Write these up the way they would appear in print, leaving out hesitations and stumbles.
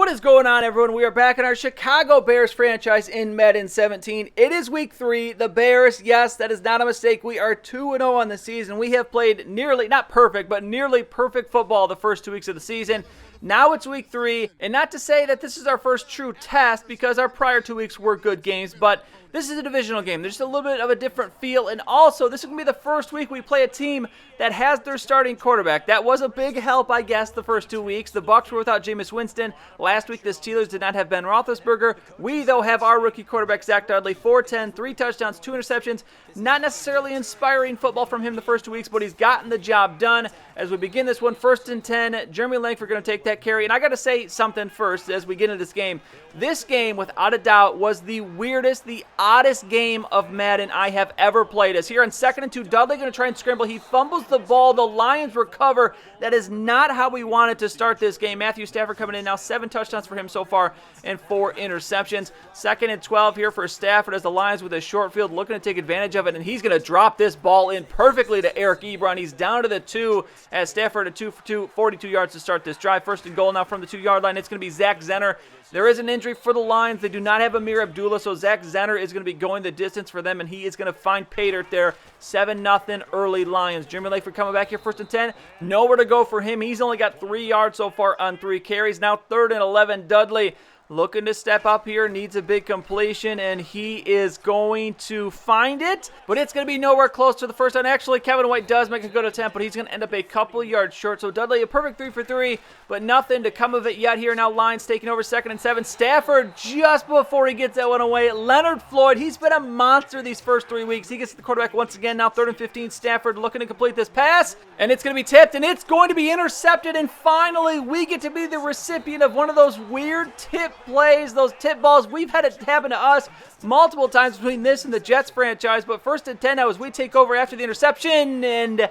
What is going on, everyone? We are back in our Chicago Bears franchise in Madden 17. It is week 3. The Bears, yes, that is not a mistake. We are 2-0 on the season. We have played nearly, not perfect, but nearly perfect football the first 2 weeks of the season. Now it's week 3, and not to say that this is our first true test because our prior 2 weeks were good games, but this is a divisional game. There's just a little bit of a different feel, and also this is going to be the first week we play a team that has their starting quarterback. That was a big help, I guess, the first 2 weeks. The Bucs were without Jameis Winston. Last week, the Steelers did not have Ben Roethlisberger. We, though, have our rookie quarterback, Zach Dudley, 410, 3 touchdowns, 2 interceptions. Not necessarily inspiring football from him the first 2 weeks, but he's gotten the job done. As we begin this one, 1st and 10, Jeremy Langford going to take that carry. And I got to say something first as we get into this game. This game, without a doubt, was the weirdest, the oddest game of Madden I have ever played. As here on 2nd and 2, Dudley going to try and scramble. He fumbles the ball. The Lions recover. That is not how we wanted to start this game. Matthew Stafford coming in now, 7 touchdowns for him so far and 4 interceptions. 2nd and 12 here for Stafford as the Lions with a short field looking to take advantage of it, and he's going to drop this ball in perfectly to Eric Ebron. He's down to the 2 as Stafford a 2 for 2, 42 yards to start this drive. 1st and goal now from the 2-yard line. It's going to be Zach Zenner. There is an injury for the Lions. They do not have Amir Abdullah, so Zach Zenner is going to be going the distance for them, and he is going to find pay dirt there. 7-0 early Lions. Jeremy Langford coming back here, 1st and 10. Nowhere to go for him. He's only got 3 yards so far on 3 carries. Now 3rd and 11. Dudley looking to step up here, needs a big completion, and he is going to find it, but it's going to be nowhere close to the first down. Actually, Kevin White does make a good attempt, but he's going to end up a couple yards short. So Dudley, a perfect 3 for 3, but nothing to come of it yet here. Now Lions taking over 2nd and 7. Stafford just before he gets that one away. Leonard Floyd, he's been a monster these first 3 weeks. He gets the quarterback once again. Now 3rd and 15. Stafford looking to complete this pass, and it's going to be tipped, and it's going to be intercepted, and finally we get to be the recipient of one of those weird tip plays, those tip balls. We've had it happen to us multiple times between this and the Jets franchise, but 1st and 10 now as we take over after the interception, and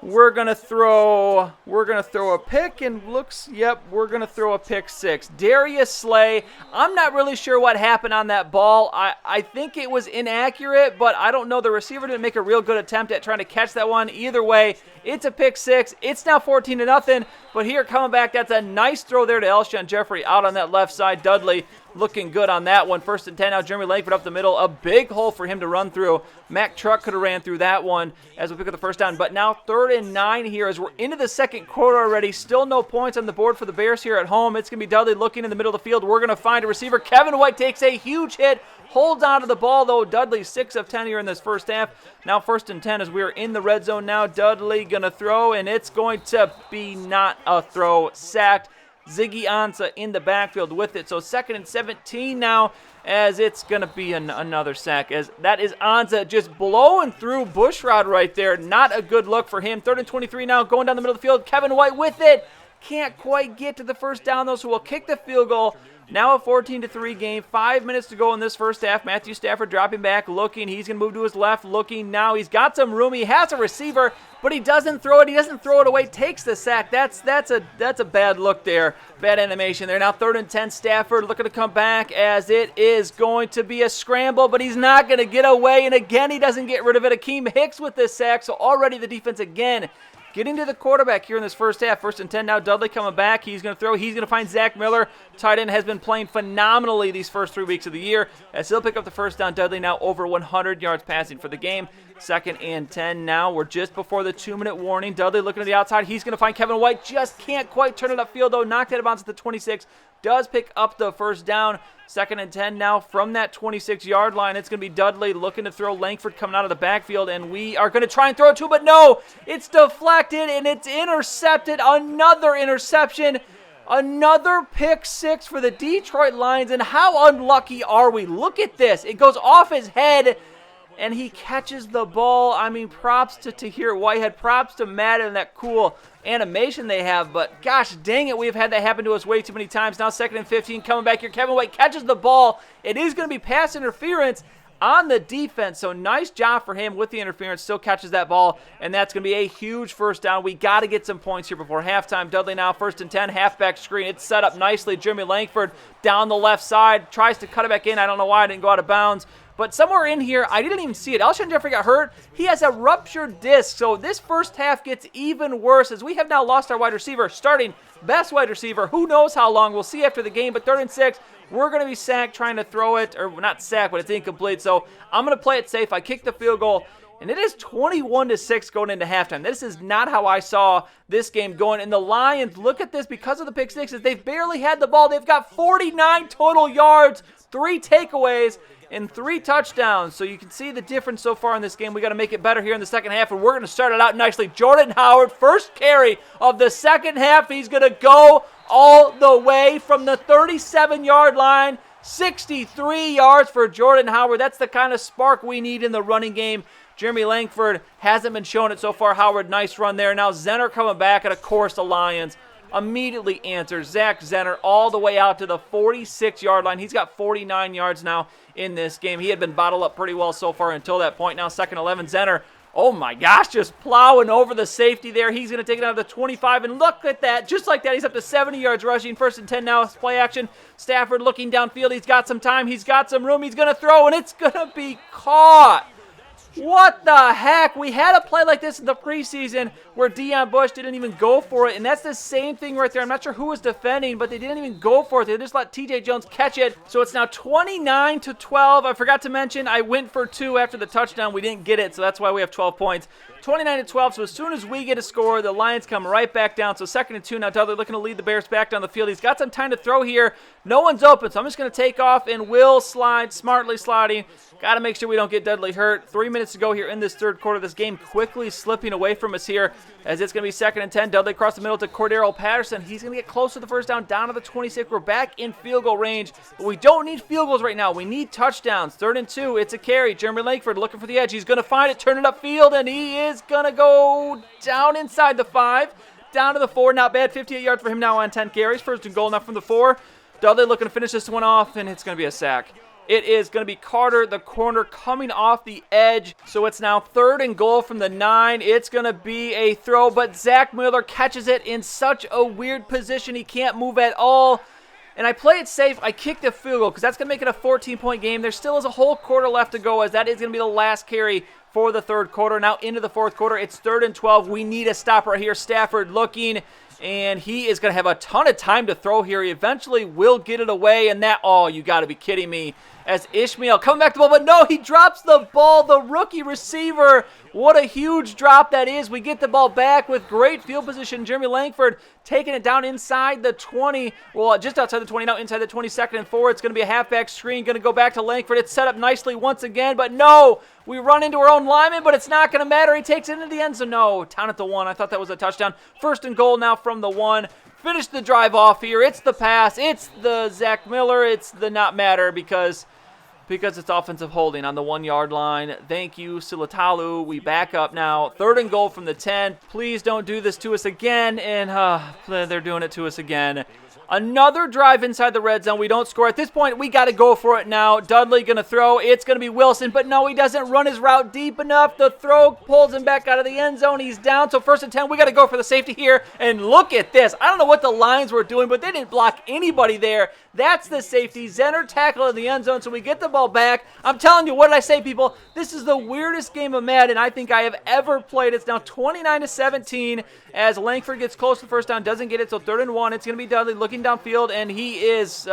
we're gonna throw a pick, and we're gonna throw a pick 6. Darius Slay, I'm not really sure what happened on that ball. I think it was inaccurate, but I don't know. The receiver didn't make a real good attempt at trying to catch that one. Either way, it's a pick 6. It's now 14-0, but here coming back, that's a nice throw there to Alshon Jeffrey out on that left side. Dudley looking good on that one. 1st and 10 now. Jeremy Langford up the middle. A big hole for him to run through. Mack Truck could have ran through that one as we pick up the first down. But now 3rd and 9 here as we're into the 2nd quarter already. Still no points on the board for the Bears here at home. It's going to be Dudley looking in the middle of the field. We're going to find a receiver. Kevin White takes a huge hit. Holds on to the ball, though. Dudley 6 of 10 here in this first half. Now 1st and 10 as we are in the red zone now. Dudley going to throw, and it's going to be not a throw. Sacked. Ziggy Ansah in the backfield with it. So 2nd and 17 now as it's going to be another sack. As that is Ansah just blowing through Bushrod right there. Not a good look for him. 3rd and 23 now going down the middle of the field. Kevin White with it. Can't quite get to the first down though, so we'll kick the field goal. Now a 14-3 game. 5 minutes to go in this first half. Matthew Stafford dropping back, looking. He's going to move to his left, looking now. He's got some room. He has a receiver, but he doesn't throw it. He doesn't throw it away. Takes the sack. That's a bad look there. Bad animation there. Now 3rd and 10. Stafford looking to come back as it is going to be a scramble, but he's not going to get away. And again, he doesn't get rid of it. Akeem Hicks with this sack. So already the defense again getting to the quarterback here in this first half. 1st and 10 now. Dudley coming back. He's going to throw. He's going to find Zach Miller. Tight end has been playing phenomenally these first 3 weeks of the year as he'll pick up the first down. Dudley now over 100 yards passing for the game. 2nd and 10 now. We're just before the 2-minute warning. Dudley looking to the outside. He's going to find Kevin White. Just can't quite turn it upfield, though. Knocked out of bounds at the 26. Does pick up the first down. 2nd and 10 now from that 26-yard line. It's going to be Dudley looking to throw. Langford coming out of the backfield, and we are going to try and throw it to him, but no, it's deflected, and it's intercepted. Another interception. Another pick 6 for the Detroit Lions, and how unlucky are we? Look at this. It goes off his head, and he catches the ball. I mean, props to Tahir Whitehead. Props to Madden, that cool animation they have. But gosh dang it, we've had that happen to us way too many times. Now 2nd and 15 coming back here. Kevin White catches the ball. It is going to be pass interference on the defense. So nice job for him with the interference. Still catches that ball, and that's going to be a huge first down. We got to get some points here before halftime. Dudley now 1st and 10, halfback screen. It's set up nicely. Jeremy Langford down the left side. Tries to cut it back in. I don't know why it didn't go out of bounds. But somewhere in here, I didn't even see it. Alshon Jeffrey got hurt. He has a ruptured disc, so this first half gets even worse as we have now lost our wide receiver, starting best wide receiver. Who knows how long? We'll see after the game, but 3rd and 6. We're going to be sacked trying to throw it, or not sacked, but it's incomplete. So I'm going to play it safe. I kick the field goal, and it is 21-6 going into halftime. This is not how I saw this game going. And the Lions, look at this, because of the pick sixes, they've barely had the ball. They've got 49 total yards, 3 takeaways, and 3 touchdowns. So you can see the difference so far in this game. We got to make it better here in the second half, and we're going to start it out nicely. Jordan Howard, first carry of the second half. He's going to go all the way from the 37-yard line. 63 yards for Jordan Howard. That's the kind of spark we need in the running game. Jeremy Langford hasn't been showing it so far. Howard, nice run there. Now Zenner coming back, and of course the Lions immediately answer. Zach Zenner all the way out to the 46-yard line. He's got 49 yards now in this game. He had been bottled up pretty well so far until that point. Now 2nd 11, Zenner, oh my gosh, just plowing over the safety there. He's going to take it out of the 25, and look at that. Just like that, he's up to 70 yards rushing. 1st and 10 now. It's play action. Stafford looking downfield. He's got some time. He's got some room. He's going to throw, and it's going to be caught. What the heck? We had a play like this in the preseason where Deion Bush didn't even go for it, and that's the same thing right there. I'm not sure who was defending, but they didn't even go for it. They just let TJ Jones catch it. So it's now 29-12. I forgot to mention I went for 2 after the touchdown. We didn't get it, so that's why we have 12 points. 29-12, so as soon as we get a score, the Lions come right back down. So 2nd and 2 now. Dudley looking to lead the Bears back down the field. He's got some time to throw here. No one's open, so I'm just going to take off and will slide, smartly sliding. Got to make sure we don't get Dudley hurt. 3 minutes to go here in this 3rd quarter. This game quickly slipping away from us here as it's going to be 2nd and 10. Dudley across the middle to Cordero Patterson. He's going to get close to the first down to the 26. We're back in field goal range, but we don't need field goals right now. We need touchdowns. 3rd and 2. It's a carry. Jeremy Langford looking for the edge. He's going to find it, turn it upfield, and he is going to go down inside the 5, down to the 4. Not bad. 58 yards for him now on 10 carries. 1st and goal now from the 4. Dudley looking to finish this one off, and it's going to be a sack. It is going to be Carter, the corner, coming off the edge. So it's now 3rd and goal from the 9. It's going to be a throw, but Zach Miller catches it in such a weird position. He can't move at all. And I play it safe. I kick the field goal because that's going to make it a 14-point game. There still is a whole quarter left to go, as that is going to be the last carry for the 3rd quarter. Now into the 4th quarter. It's 3rd and 12. We need a stop right here. Stafford looking, and he is going to have a ton of time to throw here. He eventually will get it away, and that, oh, you got to be kidding me. As Ishmael coming back to the ball, but no, he drops the ball. The rookie receiver, what a huge drop that is. We get the ball back with great field position. Jeremy Langford taking it down inside the 20. Well, just outside the 20, now inside the 22nd and 4. It's going to be a halfback screen. Going to go back to Langford. It's set up nicely once again, but no. We run into our own lineman, but it's not going to matter. He takes it into the end zone. No, down at the 1. I thought that was a touchdown. 1st and goal now from the 1. Finish the drive off here. It's the pass. It's the Zach Miller. It's the not matter because it's offensive holding on the 1-yard line. Thank you, Silatalu. We back up now. 3rd and goal from the 10. Please don't do this to us again. And they're doing it to us again. Another drive inside the red zone. We don't score. At this point, we got to go for it now. Dudley going to throw. It's going to be Wilson, but no, he doesn't run his route deep enough. The throw pulls him back out of the end zone. He's down, so 1st and 10. We got to go for the safety here. And look at this. I don't know what the Lions were doing, but they didn't block anybody there. That's the safety. Zenner tackle in the end zone, so we get the ball back. I'm telling you, what did I say, people? This is the weirdest game of Madden I think I have ever played. It's now 29-17 as Langford gets close to the first down, doesn't get it, so 3rd and 1. It's going to be Dudley looking downfield, and he is,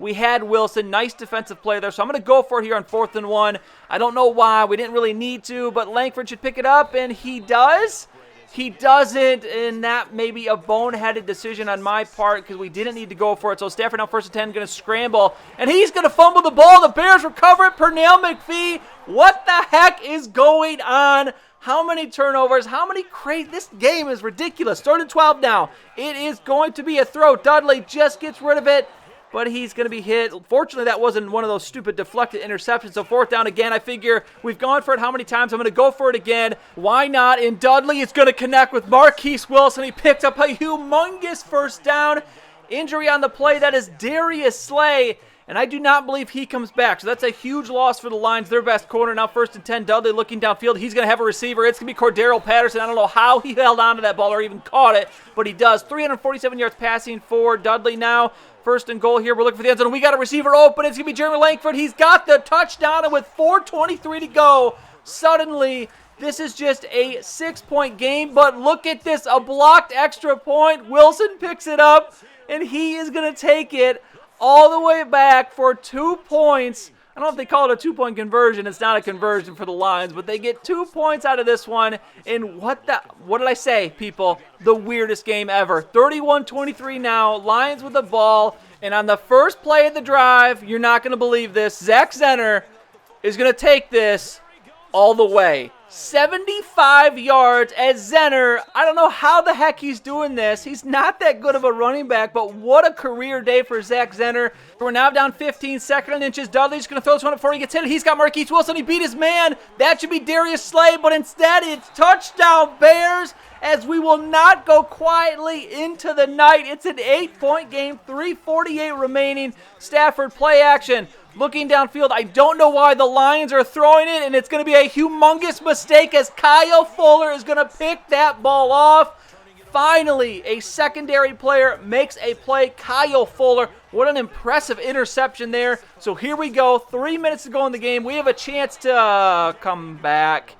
we had Wilson. Nice defensive play there, so I'm going to go for it here on 4th and 1. I don't know why. We didn't really need to, but Langford should pick it up, and he does. He doesn't, and that may be a boneheaded decision on my part because we didn't need to go for it. So Stafford now 1st and 10, going to scramble, and he's going to fumble the ball. The Bears recover it. Pernell McPhee, what the heck is going on? How many turnovers? How many crazy? This game is ridiculous. 3rd and 12 now. It is going to be a throw. Dudley just gets rid of it, but he's going to be hit. Fortunately, that wasn't one of those stupid deflected interceptions. So 4th down again. I figure we've gone for it how many times? I'm going to go for it again. Why not? And Dudley is going to connect with Marquise Wilson. He picked up a humongous 1st down. Injury on the play. That is Darius Slay. and I do not believe he comes back. So that's a huge loss for the Lions, their best corner. Now 1st and 10, Dudley looking downfield. He's going to have a receiver. It's going to be Cordero Patterson. I don't know how he held on to that ball or even caught it, but he does. 347 yards passing for Dudley now. 1st and goal here. We're looking for the end zone. We got a receiver open. It's going to be Jeremy Langford. He's got the touchdown, and with 4:23 to go, suddenly this is just a 6-point game, but look at this, a blocked extra point. Wilson picks it up, and he is going to take it all the way back for 2 points. I don't know if they call it a 2-point conversion. It's not a conversion for the Lions, but they get 2 points out of this one. And what did I say, people? The weirdest game ever. 31-23 now, Lions with the ball, and on the first play of the drive, you're not going to believe this, Zach Zenner is going to take this all the way. 75 yards as Zenner. I don't know how the heck he's doing this. He's not that good of a running back, but what a career day for Zach Zenner. We're now down 15, 2nd and inches. Dudley's going to throw this one up before he gets hit. He's got Marquise Wilson. He beat his man. That should be Darius Slay, but instead it's touchdown Bears, as we will not go quietly into the night. It's an 8-point game, 3:48 remaining. Stafford play action. Looking downfield, I don't know why the Lions are throwing it, and it's going to be a humongous mistake as Kyle Fuller is going to pick that ball off. Finally, a secondary player makes a play. Kyle Fuller, what an impressive interception there. So here we go, 3 minutes to go in the game. We have a chance to come back.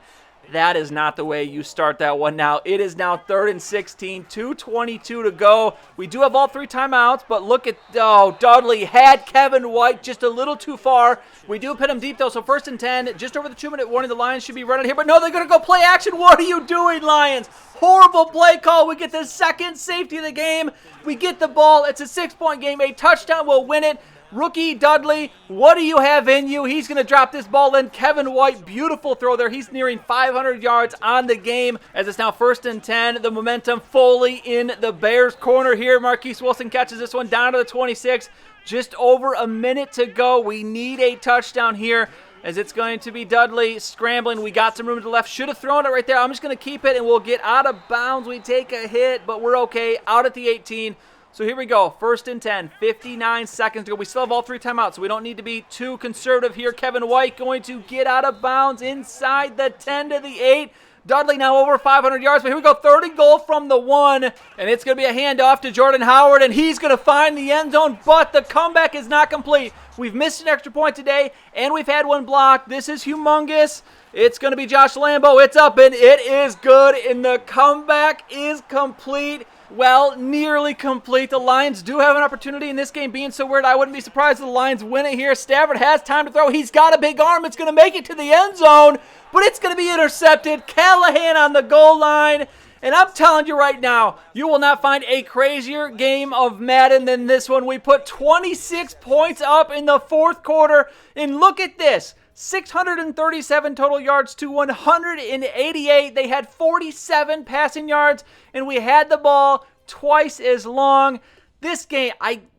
That is not the way you start that one now. It is now 3rd and 16, 2:22 to go. We do have all 3 timeouts, but look at, Dudley had Kevin White just a little too far. We do pin him deep, though, so 1st and 10, just over the 2-minute warning. The Lions should be running here, but no, they're going to go play action. What are you doing, Lions? Horrible play call. We get the second safety of the game. We get the ball. It's a 6-point game. A touchdown will win it. Rookie Dudley, what do you have in you? He's going to drop this ball in. Kevin White, beautiful throw there. He's nearing 500 yards on the game as it's now 1st and 10. The momentum fully in the Bears' corner here. Marquise Wilson catches this one down to the 26. Just over a minute to go. We need a touchdown here as it's going to be Dudley scrambling. We got some room to the left. Should have thrown it right there. I'm just going to keep it, and we'll get out of bounds. We take a hit, but we're okay. Out at the 18. So here we go, 1st and 10, 59 seconds to go. We still have all 3 timeouts, so we don't need to be too conservative here. Kevin White going to get out of bounds inside the 10 to the 8. Dudley now over 500 yards, but here we go, 3rd and goal from the 1, and it's going to be a handoff to Jordan Howard, and he's going to find the end zone, but the comeback is not complete. We've missed an extra point today, and we've had one blocked. This is humongous. It's going to be Josh Lambo. It's up, and it is good, and the comeback is complete. Well, nearly complete. The Lions do have an opportunity in this game being so weird. I wouldn't be surprised if the Lions win it here. Stafford has time to throw. He's got a big arm. It's going to make it to the end zone, but it's going to be intercepted. Callahan on the goal line. And I'm telling you right now, you will not find a crazier game of Madden than this one. We put 26 points up in the 4th quarter. And look at this. 637 total yards to 188. They had 47 passing yards, and we had the ball twice as long. This game,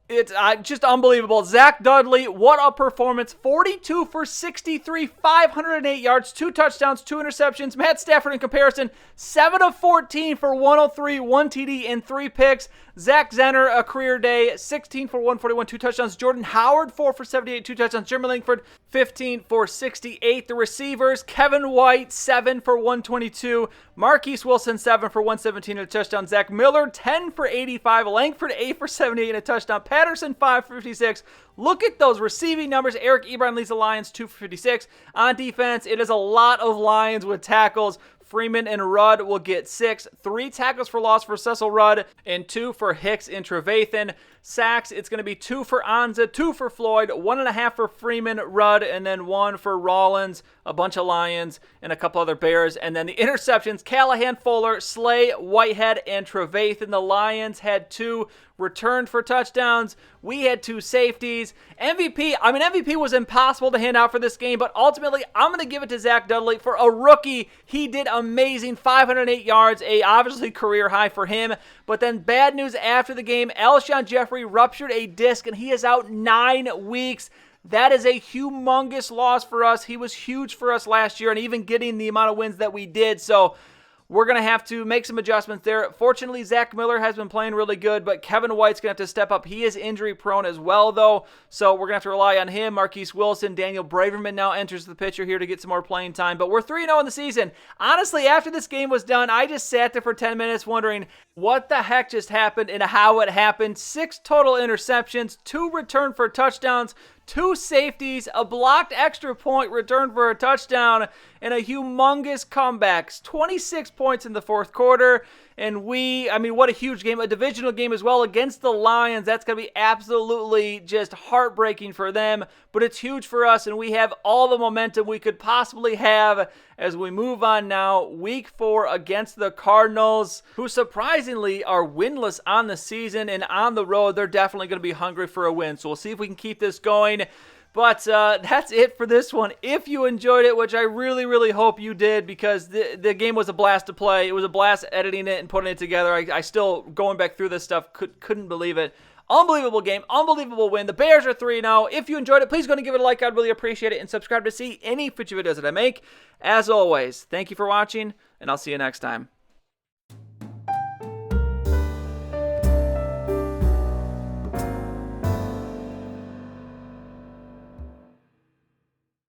it's just unbelievable. Zach Dudley, what a performance. 42 for 63, 508 yards, 2 touchdowns, 2 interceptions. Matt Stafford in comparison, 7 of 14 for 103, 1 TD, and 3 picks. Zach Zenner, a career day, 16 for 141, 2 touchdowns. Jordan Howard, 4 for 78, 2 touchdowns. Jeremy Langford, 15 for 68. The receivers, Kevin White, 7 for 122. Marquise Wilson, 7 for 117 and a touchdown. Zach Miller, 10 for 85. Langford, 8 for 78 and a touchdown. Patterson, 5 for 56. Look at those receiving numbers. Eric Ebron leads the Lions, 2 for 56. On defense, it is a lot of Lions with tackles. Freeman and Rudd will get 6. 3 tackles for loss for Cecil Rudd and 2 for Hicks and Trevathan. Sacks, it's going to be 2 for Anza, 2 for Floyd, 1.5 for Freeman, Rudd, and then 1 for Rollins, a bunch of Lions, and a couple other Bears. And then the interceptions, Callahan, Fuller, Slay, Whitehead, and Trevathan. The Lions had 2 returned for touchdowns. We had 2 safeties. MVP was impossible to hand out for this game, but ultimately I'm going to give it to Zach Dudley. For a rookie, he did amazing, 508 yards, a obviously career high for him. But then bad news after the game, Alshon Jeffrey ruptured a disc, and he is out 9 weeks. That is a humongous loss for us. He was huge for us last year, and even getting the amount of wins that we did. So we're going to have to make some adjustments there. Fortunately, Zach Miller has been playing really good, but Kevin White's going to have to step up. He is injury prone as well, though, so we're going to have to rely on him. Marquise Wilson, Daniel Braverman now enters the picture here to get some more playing time, but we're 3-0 in the season. Honestly, after this game was done, I just sat there for 10 minutes wondering what the heck just happened and how it happened. 6 total interceptions, 2 returned for touchdowns, 2 safeties, a blocked extra point returned for a touchdown, and a humongous comeback. 26 points in the fourth quarter, and what a huge game. A divisional game as well against the Lions. That's going to be absolutely just heartbreaking for them, but it's huge for us, and we have all the momentum we could possibly have as we move on now. Week 4 against the Cardinals, who surprisingly are winless on the season, and on the road, they're definitely going to be hungry for a win. So we'll see if we can keep this going. But that's it for this one. If you enjoyed it, which I really, really hope you did, because the game was a blast to play. It was a blast editing it and putting it together. I still, going back through this stuff, couldn't believe it. Unbelievable game. Unbelievable win. The Bears are 3-0. If you enjoyed it, please go and give it a like. I'd really appreciate it. And subscribe to see any future videos that I make. As always, thank you for watching, and I'll see you next time.